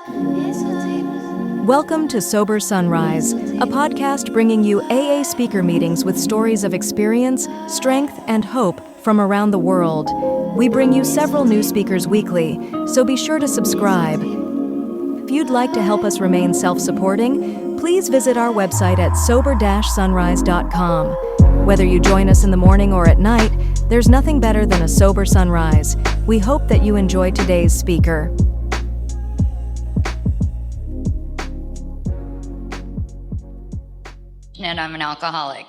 Welcome to Sober Sunrise, a podcast bringing you AA speaker meetings with stories of experience, strength, and hope from around the world. We bring you several new speakers weekly, so be sure to subscribe. If you'd like to help us remain self-supporting, please visit our website at sober-sunrise.com. Whether you join us in the morning or at night, there's nothing better than a sober sunrise. We hope that you enjoy today's speaker. And I'm an alcoholic.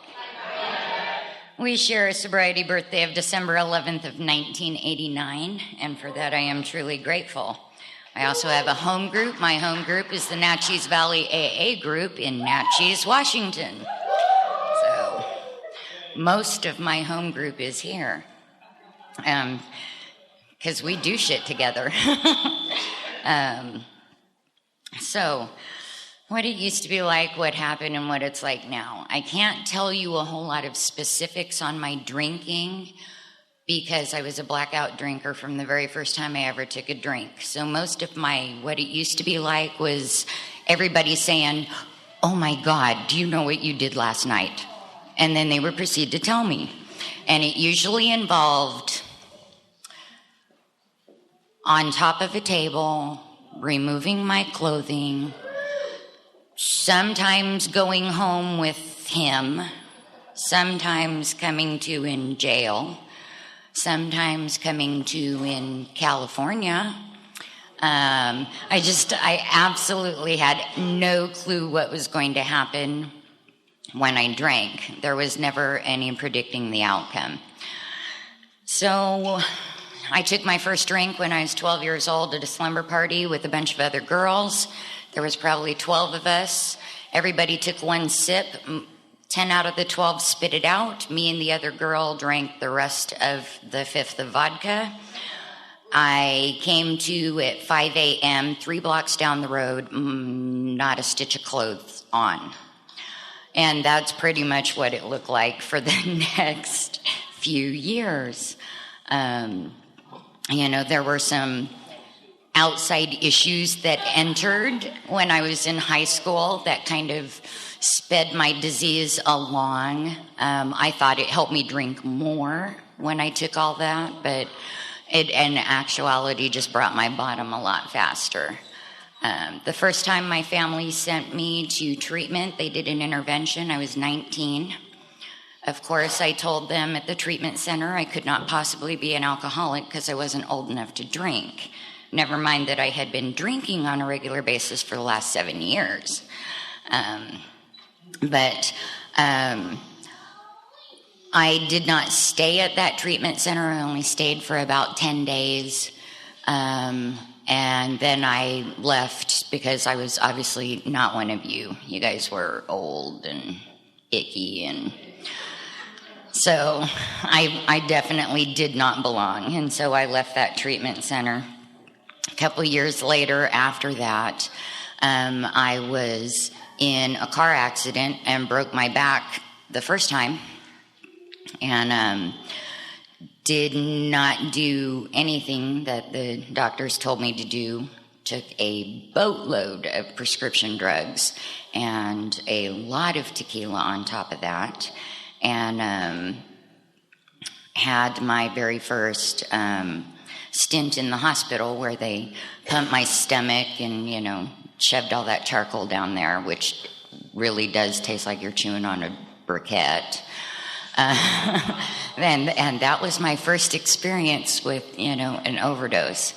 We share a sobriety birthday of December 11th of 1989, and for that I am truly grateful. I also have a home group. My home group is the Naches Valley AA group in Naches, Washington. So most of my home group is here, because we do shit together. So what it used to be like, what happened, and what it's like now. I can't tell you a whole lot of specifics on my drinking because I was a blackout drinker from the very first time I ever took a drink. So most of what it used to be like was everybody saying, "Oh my God, do you know what you did last night?" And then they would proceed to tell me. And it usually involved on top of a table, removing my clothing, sometimes going home with him, sometimes coming to in jail, sometimes coming to in California. I absolutely had no clue what was going to happen when I drank. There was never any predicting the outcome. So I took my first drink when I was 12 years old at a slumber party with a bunch of other girls. There was probably 12 of us. Everybody took one sip. 10 out of the 12 spit it out. Me and the other girl drank the rest of the fifth of vodka. I came to at 5 a.m., 3 blocks down the road, not a stitch of clothes on. And that's pretty much what it looked like for the next few years. There were some outside issues that entered when I was in high school that kind of sped my disease along. I thought it helped me drink more when I took all that, but it in actuality just brought my bottom a lot faster. The first time my family sent me to treatment, they did an intervention. I was 19. Of course, I told them at the treatment center I could not possibly be an alcoholic because I wasn't old enough to drink. Never mind that I had been drinking on a regular basis for the last 7 years. But I did not stay at that treatment center. I only stayed for about 10 days. And then I left because I was obviously not one of you. You guys were old and icky, and so I definitely did not belong. And so I left that treatment center. A couple years later after that, I was in a car accident and broke my back the first time, and did not do anything that the doctors told me to do. Took a boatload of prescription drugs and a lot of tequila on top of that, and had my very first stint in the hospital where they pumped my stomach and, shoved all that charcoal down there, which really does taste like you're chewing on a briquette. And that was my first experience with, an overdose.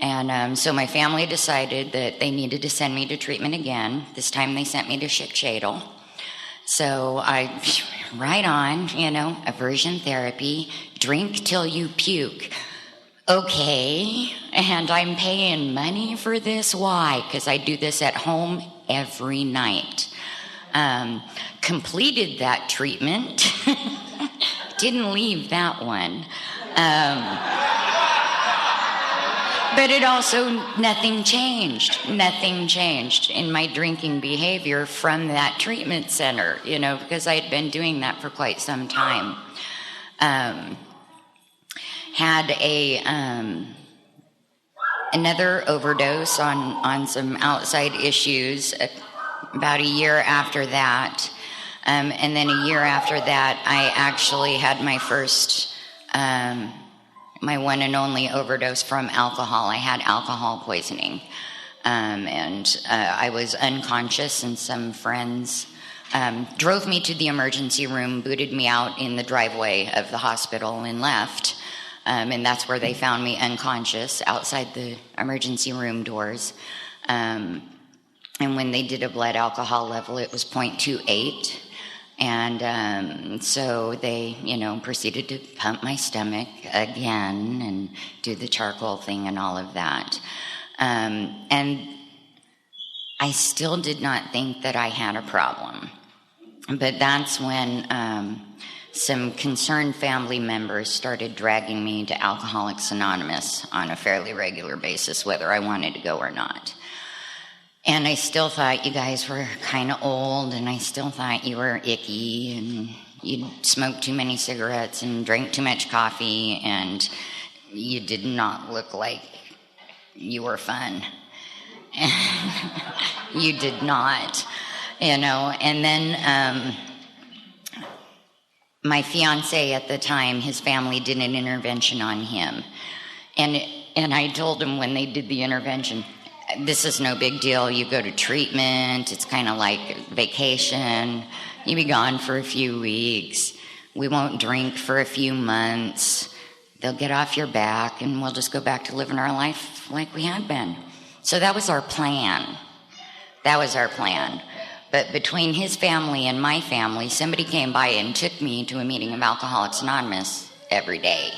And so my family decided that they needed to send me to treatment again. This time they sent me to Shadle. So right on, aversion therapy, drink till you puke. Okay, and I'm paying money for this. Why? Because I do this at home every night. Completed that treatment. Didn't leave that one. But it also, nothing changed in my drinking behavior from that treatment center, because I had been doing that for quite some time. Had a another overdose on some outside issues about a year after that. And then a year after that, I actually had my first, my one and only overdose from alcohol. I had alcohol poisoning. And I was unconscious, and some friends drove me to the emergency room, booted me out in the driveway of the hospital, and left. And that's where they found me unconscious outside the emergency room doors. And when they did a blood alcohol level, it was 0.28. And so they, proceeded to pump my stomach again and do the charcoal thing and all of that. And I still did not think that I had a problem. But that's when some concerned family members started dragging me to Alcoholics Anonymous on a fairly regular basis, whether I wanted to go or not. And I still thought you guys were kind of old, and I still thought you were icky, and you smoked too many cigarettes and drank too much coffee, and you did not look like you were fun. You did not, And then my fiance at the time, his family did an intervention on him. And I told him when they did the intervention, this is no big deal. You go to treatment. It's kind of like vacation. You be gone for a few weeks. We won't drink for a few months. They'll get off your back, and we'll just go back to living our life like we had been. So that was our plan. But between his family and my family, somebody came by and took me to a meeting of Alcoholics Anonymous every day.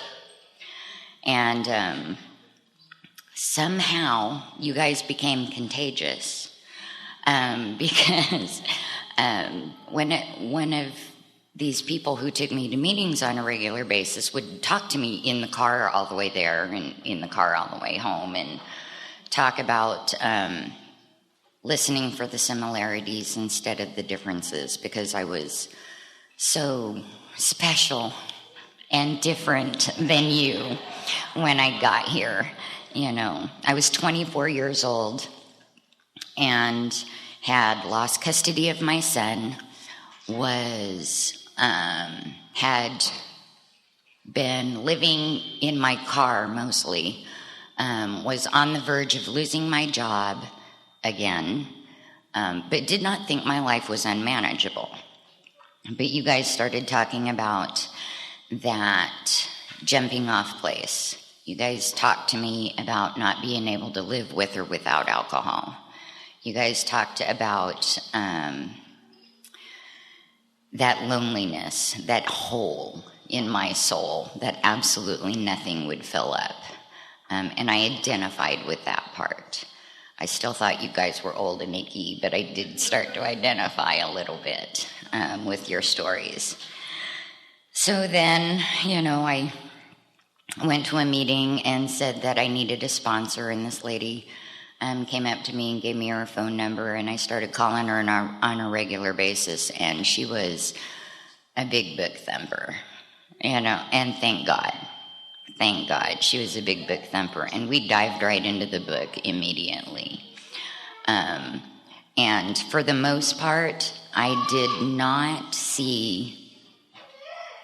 And somehow you guys became contagious, because one of these people who took me to meetings on a regular basis would talk to me in the car all the way there and in the car all the way home, and talk about listening for the similarities instead of the differences, because I was so special and different than you when I got here. I was 24 years old and had lost custody of my son, had been living in my car mostly, was on the verge of losing my job again, but did not think my life was unmanageable. But you guys started talking about that jumping off place. You guys talked to me about not being able to live with or without alcohol. You guys talked about that loneliness, that hole in my soul that absolutely nothing would fill up. And I identified with that part. I still thought you guys were old and icky, but I did start to identify a little bit with your stories. So then, I went to a meeting and said that I needed a sponsor, and this lady came up to me and gave me her phone number, and I started calling her on a regular basis, and she was a big book thumper, and thank God, she was a big book thumper, and we dived right into the book immediately. And for the most part, I did not see,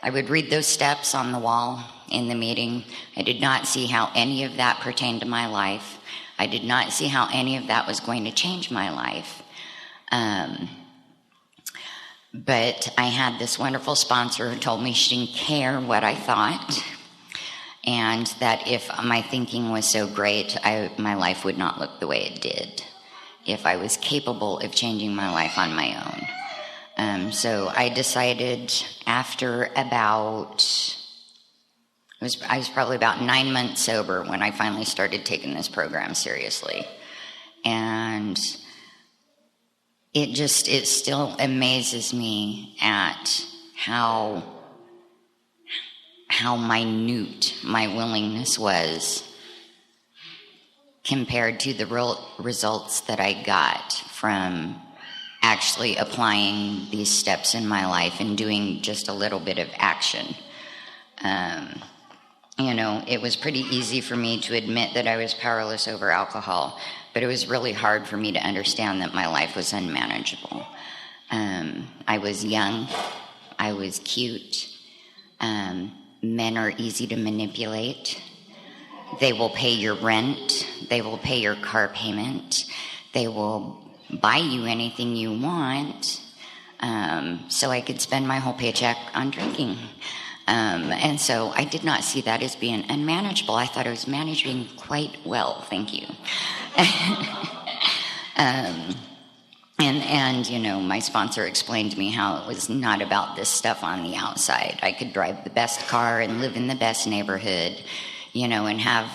I would read those steps on the wall in the meeting. I did not see how any of that pertained to my life. I did not see how any of that was going to change my life. But I had this wonderful sponsor who told me she didn't care what I thought, and that if my thinking was so great, my life would not look the way it did if I was capable of changing my life on my own. So I decided after about, I was probably about 9 months sober when I finally started taking this program seriously. And it still amazes me at how minute my willingness was compared to the real results that I got from actually applying these steps in my life and doing just a little bit of action. it was pretty easy for me to admit that I was powerless over alcohol, but it was really hard for me to understand that my life was unmanageable. I was young. I was cute. Men are easy to manipulate. They will pay your rent. They will pay your car payment. They will buy you anything you want, so I could spend my whole paycheck on drinking. And so I did not see that as being unmanageable. I thought I was managing quite well, thank you. And my sponsor explained to me how it was not about this stuff on the outside. I could drive the best car and live in the best neighborhood, and have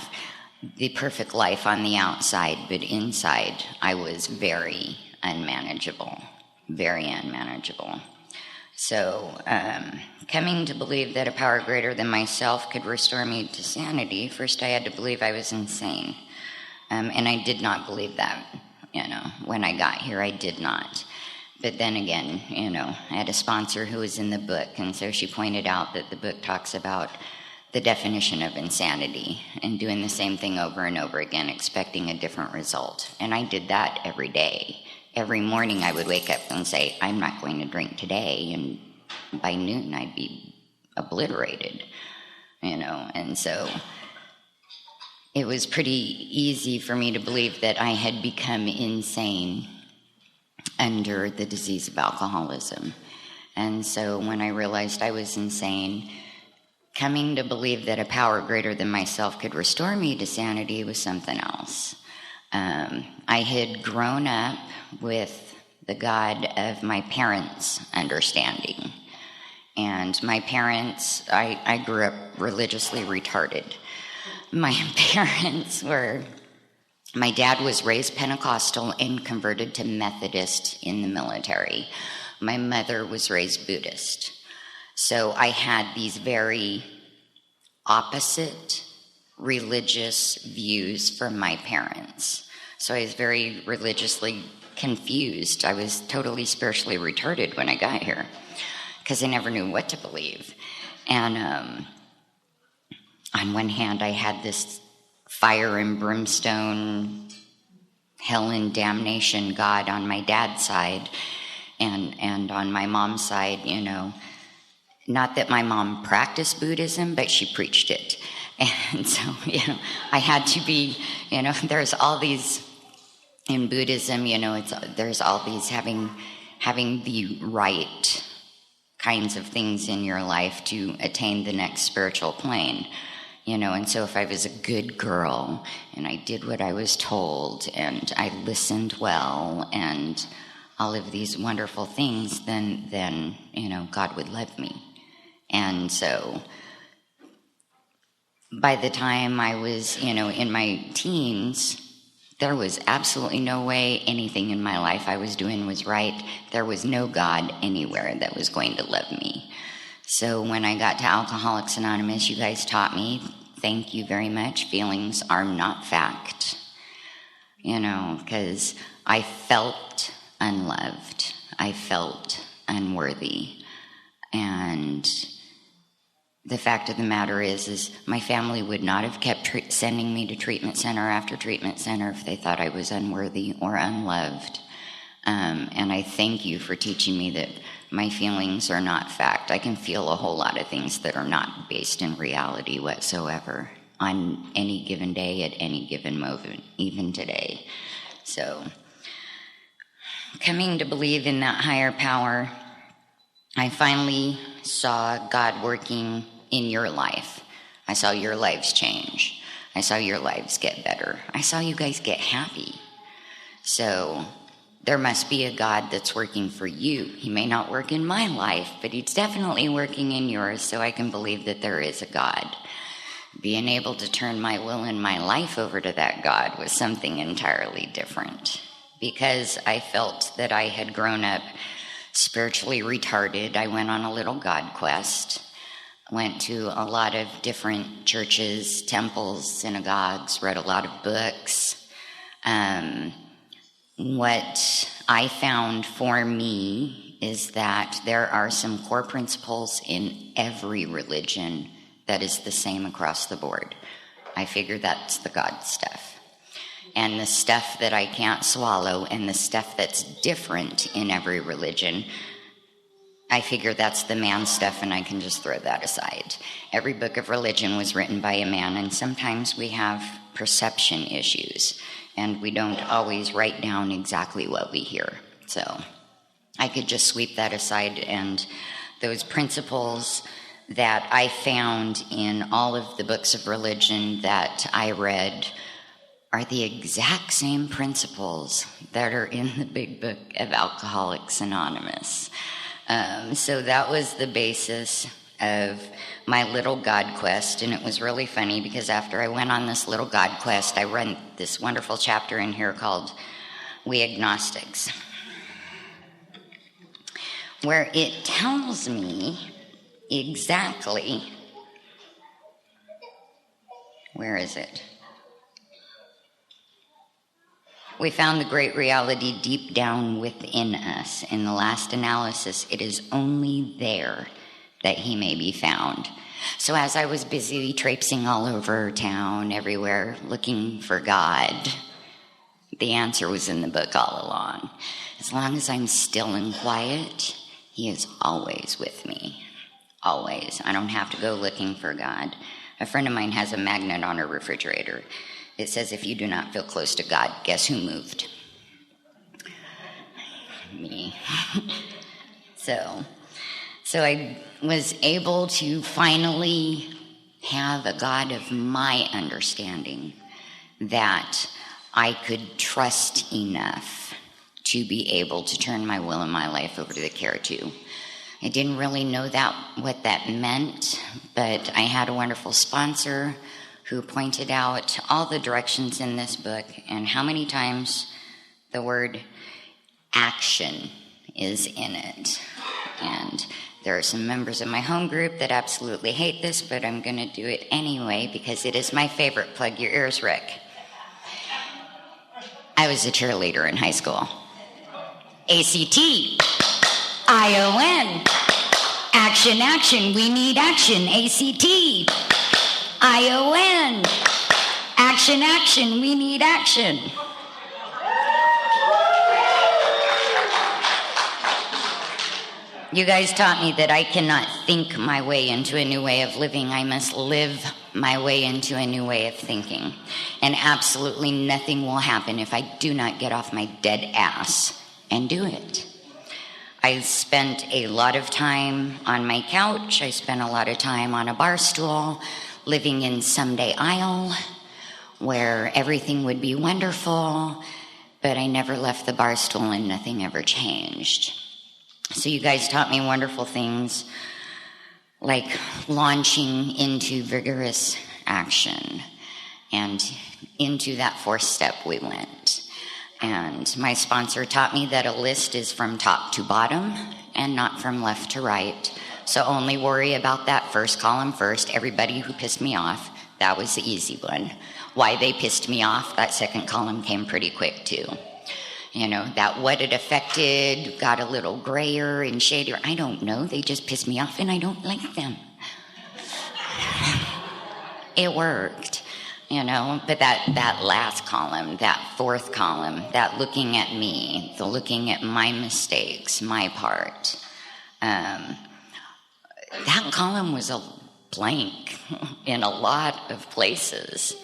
the perfect life on the outside, but inside I was very unmanageable, very unmanageable. So, coming to believe that a power greater than myself could restore me to sanity, first I had to believe I was insane. And I did not believe that, when I got here, I did not. But then again, I had a sponsor who was in the book, and so she pointed out that the book talks about the definition of insanity and doing the same thing over and over again, expecting a different result. And I did that every day. Every morning I would wake up and say, I'm not going to drink today. And by noon I'd be obliterated, And so it was pretty easy for me to believe that I had become insane under the disease of alcoholism. And so when I realized I was insane, coming to believe that a power greater than myself could restore me to sanity was something else. I had grown up with the God of my parents' understanding. And my parents, I grew up religiously retarded. My parents my dad was raised Pentecostal and converted to Methodist in the military. My mother was raised Buddhist. So I had these very opposite religious views from my parents. So I was very religiously confused. I was totally spiritually retarded when I got here because I never knew what to believe. And on one hand, I had this fire and brimstone, hell and damnation God on my dad's side, and on my mom's side, not that my mom practiced Buddhism, but she preached it. And so, I had to be, there's all these, in Buddhism, there's all these having the right kinds of things in your life to attain the next spiritual plane. And so if I was a good girl and I did what I was told and I listened well and all of these wonderful things, then God would love me. And so by the time I was, in my teens, there was absolutely no way anything in my life I was doing was right. There was no God anywhere that was going to love me. So when I got to Alcoholics Anonymous, you guys taught me, thank you very much, feelings are not fact. Because I felt unloved. I felt unworthy. And the fact of the matter is my family would not have kept sending me to treatment center after treatment center if they thought I was unworthy or unloved. And I thank you for teaching me that my feelings are not fact. I can feel a whole lot of things that are not based in reality whatsoever on any given day, at any given moment, even today. So, coming to believe in that higher power, I finally saw God working in your life. I saw your lives change. I saw your lives get better. I saw you guys get happy. So there must be a God that's working for you. He may not work in my life, but he's definitely working in yours, so I can believe that there is a God. Being able to turn my will and my life over to that God was something entirely different, because I felt that I had grown up spiritually retarded. I went on a little God quest, went to a lot of different churches, temples, synagogues, read a lot of books. What I found for me is that there are some core principles in every religion that is the same across the board. I figure that's the God stuff. And the stuff that I can't swallow and the stuff that's different in every religion, I figure that's the man stuff, and I can just throw that aside. Every book of religion was written by a man, and sometimes we have perception issues, and we don't always write down exactly what we hear. So I could just sweep that aside, and those principles that I found in all of the books of religion that I read are the exact same principles that are in the big book of Alcoholics Anonymous. So that was the basis of my little God quest, and it was really funny because after I went on this little God quest, I read this wonderful chapter in here called We Agnostics, where it tells me exactly, where is it? We found the great reality deep down within us. In the last analysis, it is only there that he may be found. So as I was busy traipsing all over town, everywhere, looking for God, the answer was in the book all along. As long as I'm still and quiet, he is always with me. Always. I don't have to go looking for God. A friend of mine has a magnet on her refrigerator. It says, if you do not feel close to God, guess who moved? Me. So I was able to finally have a God of my understanding that I could trust enough to be able to turn my will and my life over to the care to. I didn't really know what that meant, but I had a wonderful sponsor who pointed out all the directions in this book and how many times the word action is in it. And there are some members of my home group that absolutely hate this, but I'm going to do it anyway because it is my favorite. Plug your ears, Rick. I was a cheerleader in high school. ACT, ION, action, action, we need action, ACT. ION, action, action, we need action. You guys taught me that I cannot think my way into a new way of living. I must live my way into a new way of thinking. And absolutely nothing will happen if I do not get off my dead ass and do it. I spent a lot of time on my couch. I spent a lot of time on a bar stool, living in Someday Isle, where everything would be wonderful, but I never left the bar stool and nothing ever changed. So you guys taught me wonderful things like launching into vigorous action, and into that fourth step we went. And my sponsor taught me that a list is from top to bottom and not from left to right. So only worry about that first column first. Everybody who pissed me off, that was the easy one. Why they pissed me off, that second column came pretty quick too. You know, that what it affected got a little grayer and shadier. I don't know, they just pissed me off and I don't like them. It worked, you know, but that last column, that fourth column, that looking at me, the looking at my mistakes, my part, that column was a blank in a lot of places,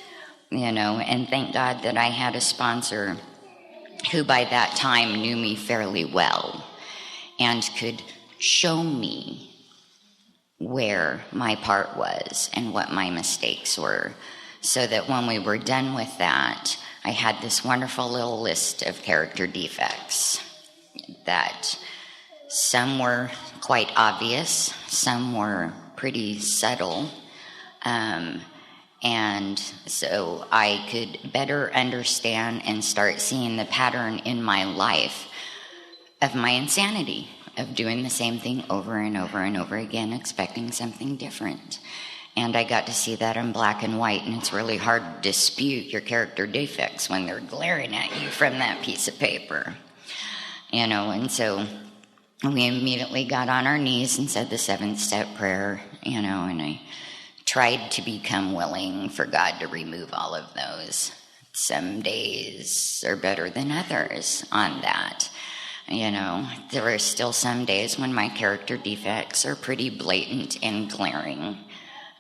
you know, and thank God that I had a sponsor who by that time knew me fairly well and could show me where my part was and what my mistakes were, so that when we were done with that, I had this wonderful little list of character defects that some were quite obvious, some were pretty subtle, and so I could better understand and start seeing the pattern in my life of my insanity, of doing the same thing over and over and over again, expecting something different. And I got to see that in black and white, and it's really hard to dispute your character defects when they're glaring at you from that piece of paper. You know, and so we immediately got on our knees and said the 7th step prayer, you know, and I tried to become willing for God to remove all of those. Some days are better than others on that. There are still some days when my character defects are pretty blatant and glaring.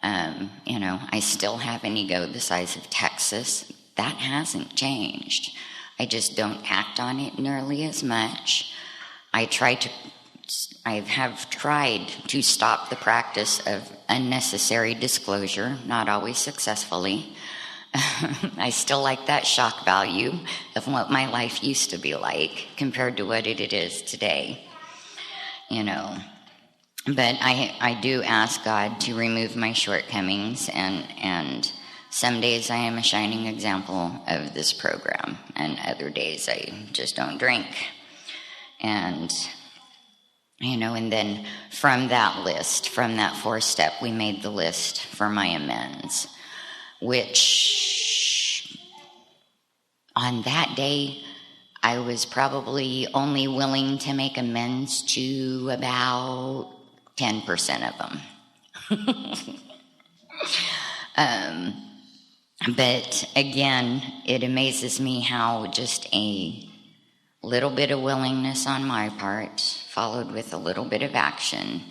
I still have an ego the size of Texas. That hasn't changed. I just don't act on it nearly as much. I have tried to stop the practice of unnecessary disclosure, not always successfully. I still like that shock value of what my life used to be like compared to what it is today. But I do ask God to remove my shortcomings, and some days I am a shining example of this program, and other days I just don't drink. And then from that list, from that 4-step, we made the list for my amends, which on that day, I was probably only willing to make amends to about 10% of them. But again, it amazes me how just a little bit of willingness on my part, followed with a little bit of action,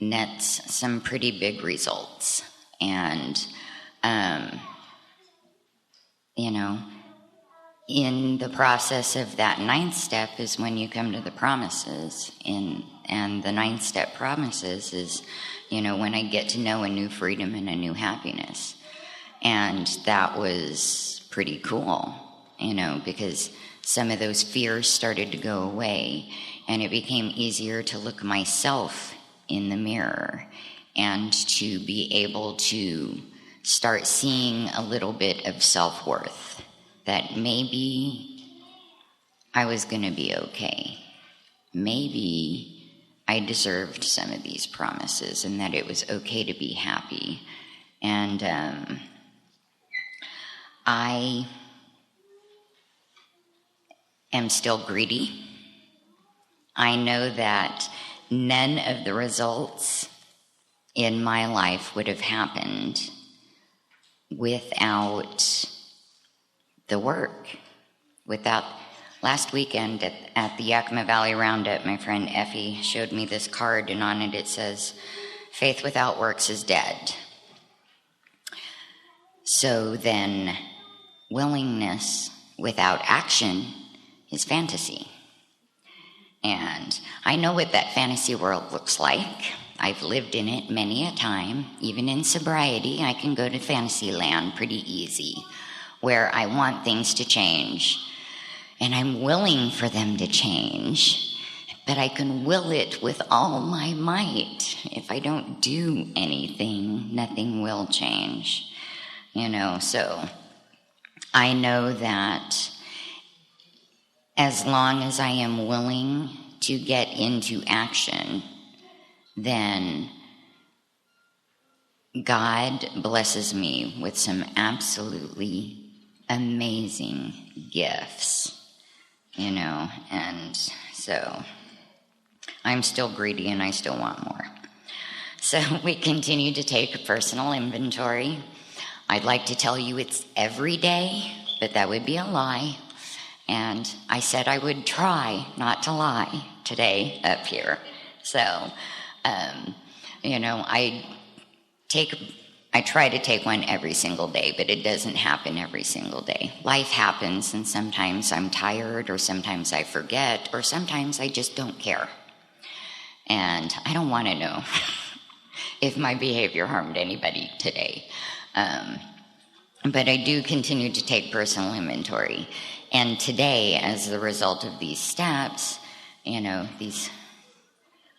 nets some pretty big results. And, in the process of that 9th step is when you come to the promises. And the 9th step promises is, when I get to know a new freedom and a new happiness. And that was pretty cool, because some of those fears started to go away, and it became easier to look myself in the mirror and to be able to start seeing a little bit of self-worth, that maybe I was going to be okay. Maybe I deserved some of these promises, and that it was okay to be happy. And I am still greedy. I know that none of the results in my life would have happened without the work. Last weekend at the Yakima Valley Roundup, my friend Effie showed me this card, and on it says, "Faith without works is dead." So then, willingness without action is fantasy. And I know what that fantasy world looks like. I've lived in it many a time. Even in sobriety, I can go to fantasy land pretty easy, where I want things to change. And I'm willing for them to change, but I can will it with all my might. If I don't do anything, nothing will change. So I know that as long as I am willing to get into action, then God blesses me with some absolutely amazing gifts, and so I'm still greedy and I still want more. So we continue to take a personal inventory. I'd like to tell you it's every day, but that would be a lie. And I said I would try not to lie today up here. So, I try to take one every single day, but it doesn't happen every single day. Life happens, and sometimes I'm tired, or sometimes I forget, or sometimes I just don't care. And I don't want to know if my behavior harmed anybody today. But I do continue to take personal inventory. And today, as a result of these steps, I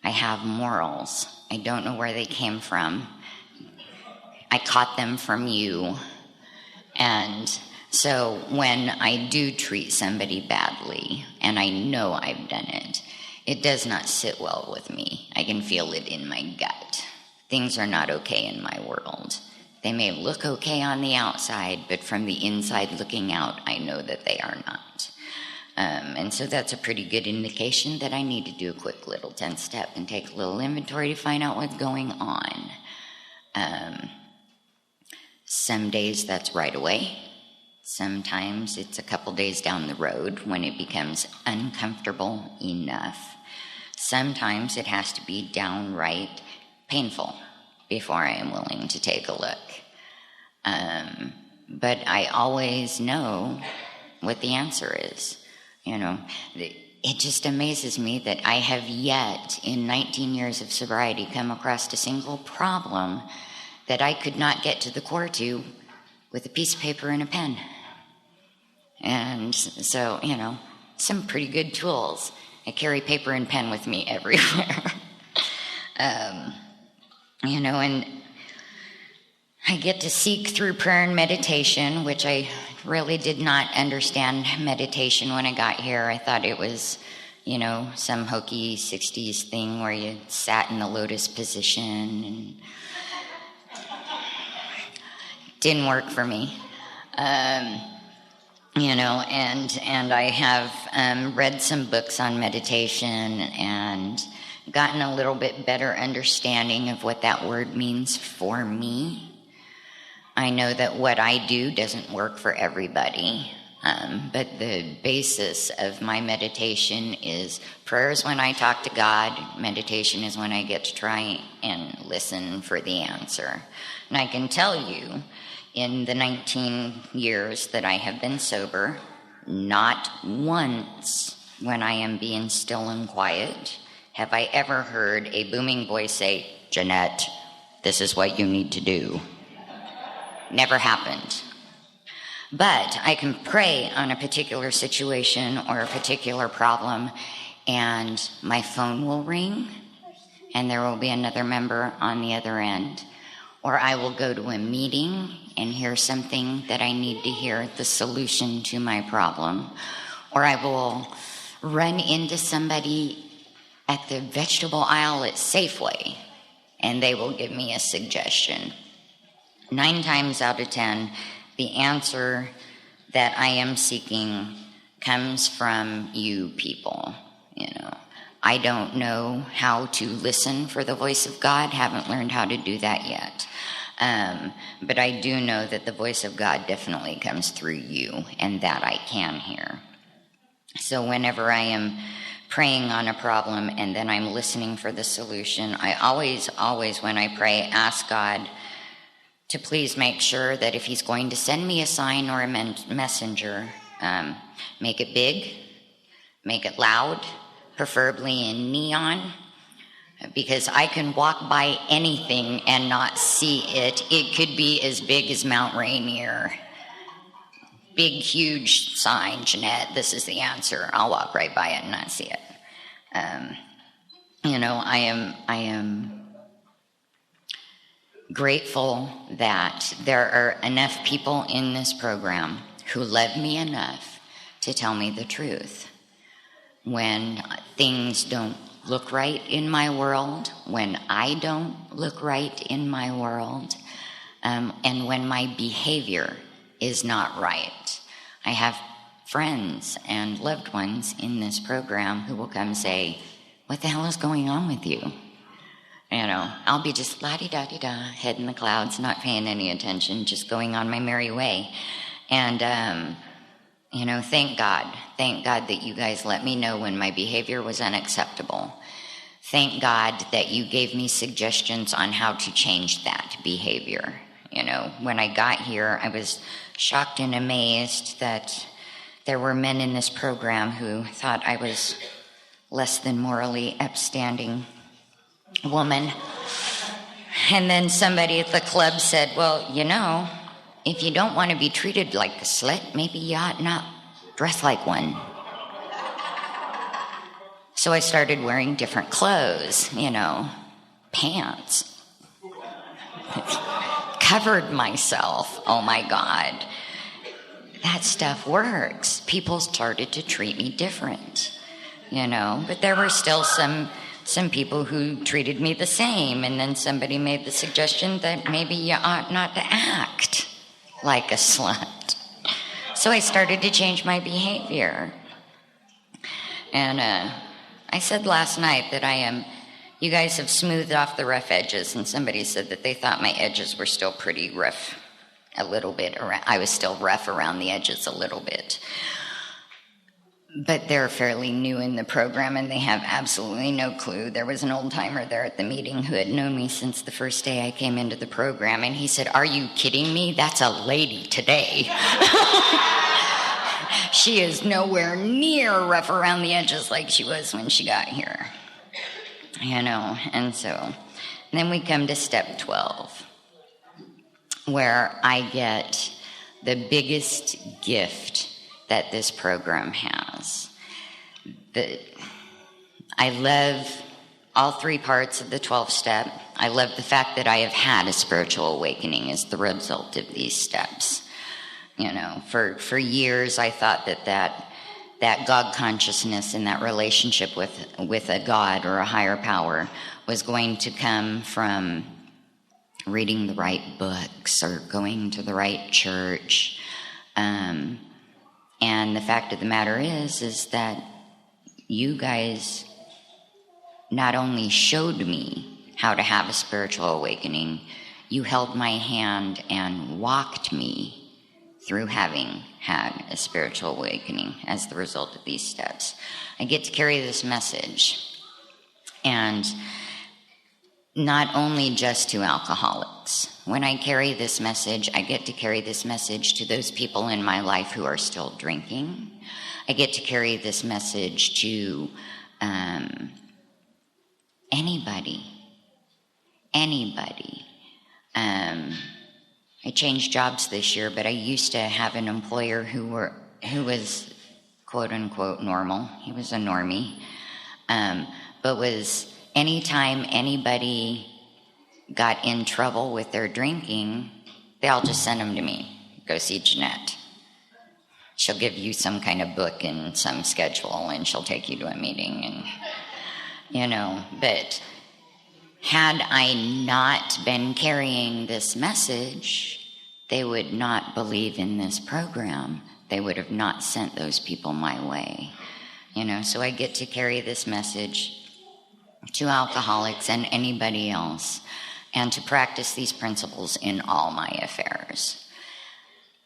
have morals. I don't know where they came from. I caught them from you. And so when I do treat somebody badly, and I know I've done it, it does not sit well with me. I can feel it in my gut. Things are not okay in my world. They may look okay on the outside, but from the inside looking out, I know that they are not. And so that's a pretty good indication that I need to do a quick little 10-step and take a little inventory to find out what's going on. Some days that's right away. Sometimes it's a couple days down the road when it becomes uncomfortable enough. Sometimes it has to be downright painful before I am willing to take a look. But I always know what the answer is. It just amazes me that I have yet, in 19 years of sobriety, come across a single problem that I could not get to the core to with a piece of paper and a pen. And so, some pretty good tools. I carry paper and pen with me everywhere. And I get to seek through prayer and meditation, which I really did not understand meditation when I got here. I thought it was, some hokey 60s thing where you sat in the lotus position, and didn't work for me. And I have read some books on meditation and gotten a little bit better understanding of what that word means for me. I know that what I do doesn't work for everybody, but the basis of my meditation is prayer is when I talk to God, meditation is when I get to try and listen for the answer. And I can tell you, in the 19 years that I have been sober, not once when I am being still and quiet have I ever heard a booming voice say, "Jeanette, this is what you need to do." Never happened. But I can pray on a particular situation or a particular problem, and my phone will ring, and there will be another member on the other end. Or I will go to a meeting and hear something that I need to hear, the solution to my problem. Or I will run into somebody at the vegetable aisle at Safeway, and they will give me a suggestion. 9 times out of 10, the answer that I am seeking comes from you people. I don't know how to listen for the voice of God, haven't learned how to do that yet. But I do know that the voice of God definitely comes through you, and that I can hear. So whenever I am praying on a problem and then I'm listening for the solution, I always, when I pray, ask God to please make sure that if he's going to send me a sign or a messenger, make it big, make it loud, preferably in neon, because I can walk by anything and not see it. It could be as big as Mount Rainier. Big, huge sign, "Jeanette, this is the answer." I'll walk right by it and not see it. I am grateful that there are enough people in this program who love me enough to tell me the truth. When things don't look right in my world, when I don't look right in my world, and when my behavior is not right. I have friends and loved ones in this program who will come say, "What the hell is going on with you?" I'll be just la-di-da-di-da, head in the clouds, not paying any attention, just going on my merry way. And, thank God that you guys let me know when my behavior was unacceptable. Thank God that you gave me suggestions on how to change that behavior. When I got here, I was shocked and amazed that there were men in this program who thought I was less than morally upstanding woman. And then somebody at the club said, "Well, if you don't want to be treated like a slut, maybe you ought not dress like one." So I started wearing different clothes, pants. Covered myself. Oh my God. That stuff works. People started to treat me different, but there were still some people who treated me the same, and then somebody made the suggestion that maybe you ought not to act like a slut. So I started to change my behavior. And I said last night that you guys have smoothed off the rough edges, and somebody said that they thought my edges were still pretty rough a little bit. I was still rough around the edges a little bit. But they're fairly new in the program, and they have absolutely no clue. There was an old-timer there at the meeting who had known me since the first day I came into the program, and he said, "Are you kidding me? That's a lady today." She is nowhere near rough around the edges like she was when she got here. And so then we come to step 12, where I get the biggest gift that this program has. I love all 3 parts of the 12-step. I love the fact that I have had a spiritual awakening as the result of these steps. For years I thought that God consciousness and that relationship with a God or a higher power was going to come from reading the right books or going to the right church. And the fact of the matter is that you guys not only showed me how to have a spiritual awakening, you held my hand and walked me through having had a spiritual awakening as the result of these steps. I get to carry this message, and not only just to alcoholics. When I carry this message, I get to carry this message to those people in my life who are still drinking. I get to carry this message to anybody. I changed jobs this year, but I used to have an employer who was quote unquote normal. He was a normie, but was anytime anybody got in trouble with their drinking, they all just sent them to me. Go see Jeanette. She'll give you some kind of book and some schedule, and she'll take you to a meeting. And but had I not been carrying this message, they would not believe in this program. They would have not sent those people my way. So I get to carry this message to alcoholics and anybody else, and to practice these principles in all my affairs.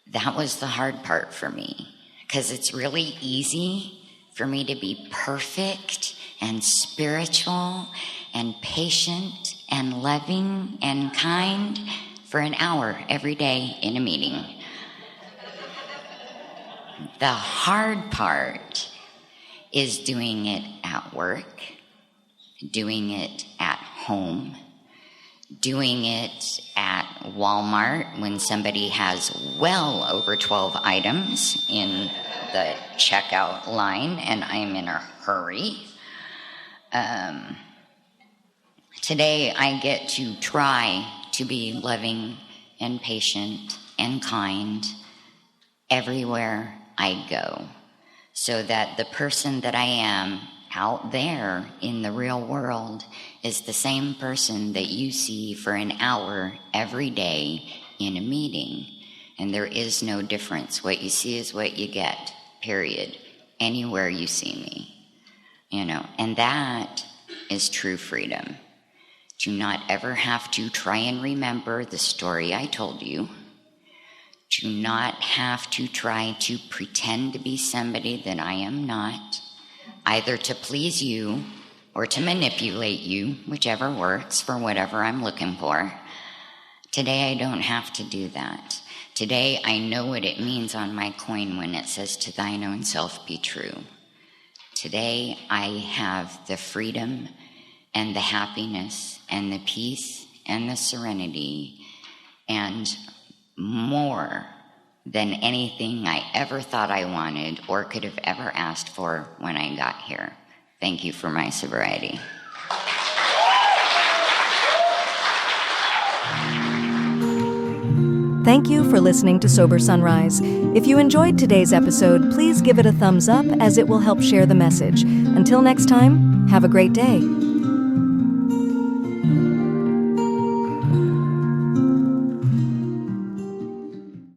That was the hard part for me, because it's really easy for me to be perfect and spiritual and patient and loving and kind for an hour every day in a meeting. The hard part is doing it at work, doing it at home, doing it at Walmart when somebody has well over 12 items in the checkout line and I'm in a hurry. Today I get to try to be loving and patient and kind everywhere I go, so that the person that I am out there in the real world is the same person that you see for an hour every day in a meeting. And there is no difference. What you see is what you get, period. Anywhere you see me. And that is true freedom. To not ever have to try and remember the story I told you. To not have to try to pretend to be somebody that I am not, either to please you or to manipulate you, whichever works for whatever I'm looking for. Today I don't have to do that. Today I know what it means on my coin when it says, "To thine own self be true." Today I have the freedom and the happiness and the peace and the serenity and more than anything I ever thought I wanted or could have ever asked for when I got here. Thank you for my sobriety. Thank you for listening to Sober Sunrise. If you enjoyed today's episode, please give it a thumbs up, as it will help share the message. Until next time, have a great day.